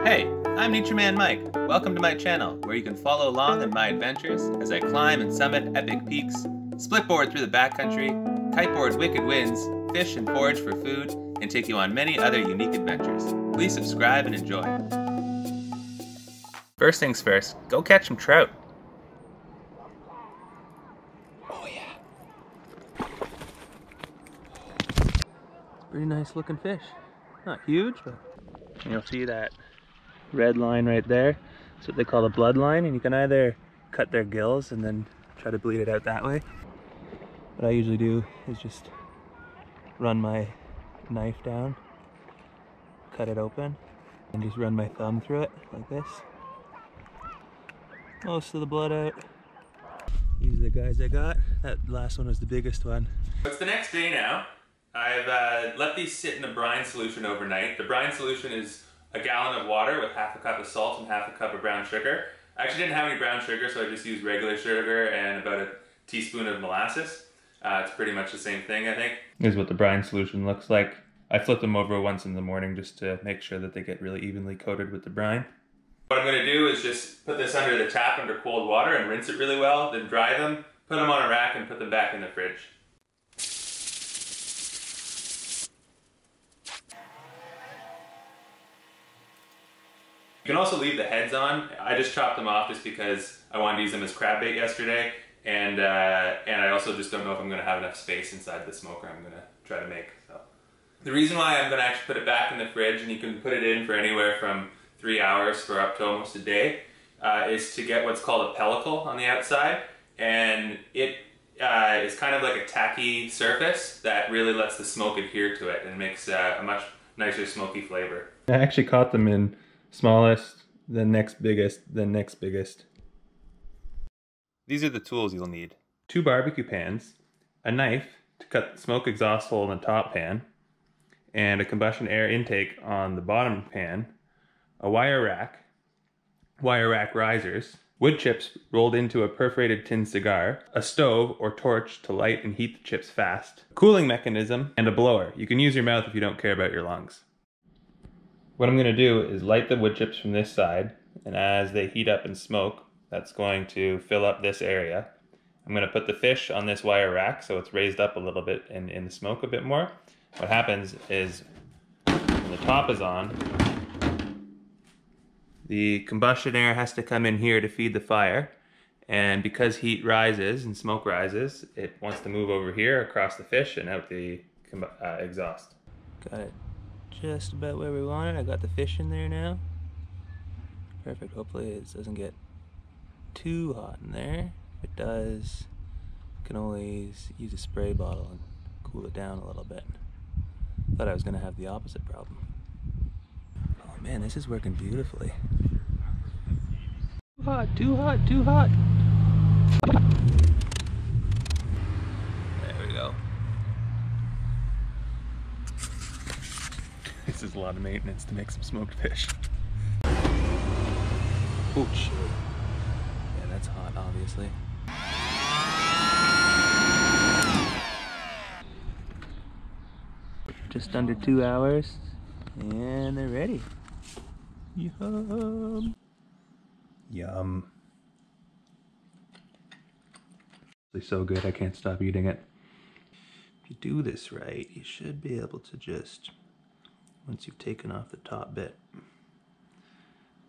Hey, I'm Nature Man Mike. Welcome to my channel, where you can follow along in my adventures as I climb and summit epic peaks, splitboard through the backcountry, kiteboard wicked winds, fish and forage for food, and take you on many other unique adventures. Please subscribe and enjoy. First things first, go catch some trout. Oh yeah. Pretty nice looking fish. Not huge, but you'll see that red line right there. That's what they call the blood line, and you can either cut their gills and then try to bleed it out that way. What I usually do is just run my knife down, cut it open, and just run my thumb through it like this. Most of the blood out. These are the guys I got. That last one was the biggest one. It's the next day now. I've let these sit in a brine solution overnight. The brine solution is a gallon of water with half a cup of salt and half a cup of brown sugar. I actually didn't have any brown sugar, so I just used regular sugar and about a teaspoon of molasses. It's pretty much the same thing, I think. Here's what the brine solution looks like. I flip them over once in the morning just to make sure that they get really evenly coated with the brine. What I'm going to do is just put this under the tap under cold water and rinse it really well, then dry them, put them on a rack, and put them back in the fridge. You can also leave the heads on. I just chopped them off just because I wanted to use them as crab bait yesterday, and I also just don't know if I'm going to have enough space inside the smoker I'm going to try to make. So, the reason why I'm going to actually put it back in the fridge, and you can put it in for anywhere from 3 hours for up to almost a day, is to get what's called a pellicle on the outside, and it is kind of like a tacky surface that really lets the smoke adhere to it and makes a much nicer smoky flavor. I actually caught them in smallest, then next biggest, then next biggest. These are the tools you'll need. 2 barbecue pans, a knife to cut the smoke exhaust hole in the top pan, and a combustion air intake on the bottom pan, a wire rack risers, wood chips rolled into a perforated tin cigar, a stove or torch to light and heat the chips fast, a cooling mechanism, and a blower. You can use your mouth if you don't care about your lungs. What I'm going to do is light the wood chips from this side, and as they heat up and smoke, that's going to fill up this area. I'm going to put the fish on this wire rack so it's raised up a little bit in the smoke a bit more. What happens is when the top is on, the combustion air has to come in here to feed the fire, and because heat rises and smoke rises, it wants to move over here across the fish and out the exhaust. Got it just about where we want it. I got the fish in there now. Perfect. Hopefully it doesn't get too hot in there. If it does, you can always use a spray bottle and cool it down a little bit. Thought I was going to have the opposite problem. Oh man, this is working beautifully. Too hot, too hot, too hot. There we go. This is a lot of maintenance to make some smoked fish. Oh shit. Yeah, that's hot, obviously. Just under 2 hours, and they're ready. Yum. Yum. It's so good, I can't stop eating it. If you do this right, you should be able to just, once you've taken off the top bit,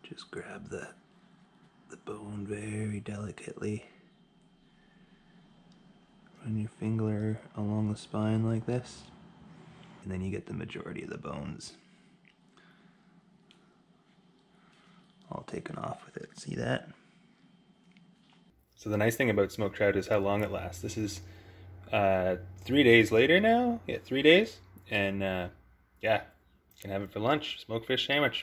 just grab the bone very delicately. Run your finger along the spine like this, and then you get the majority of the bones all taken off with it. See that? So the nice thing about smoked trout is how long it lasts. This is 3 days later now. Yeah, 3 days. And yeah, you can have it for lunch. Smoked fish sandwich.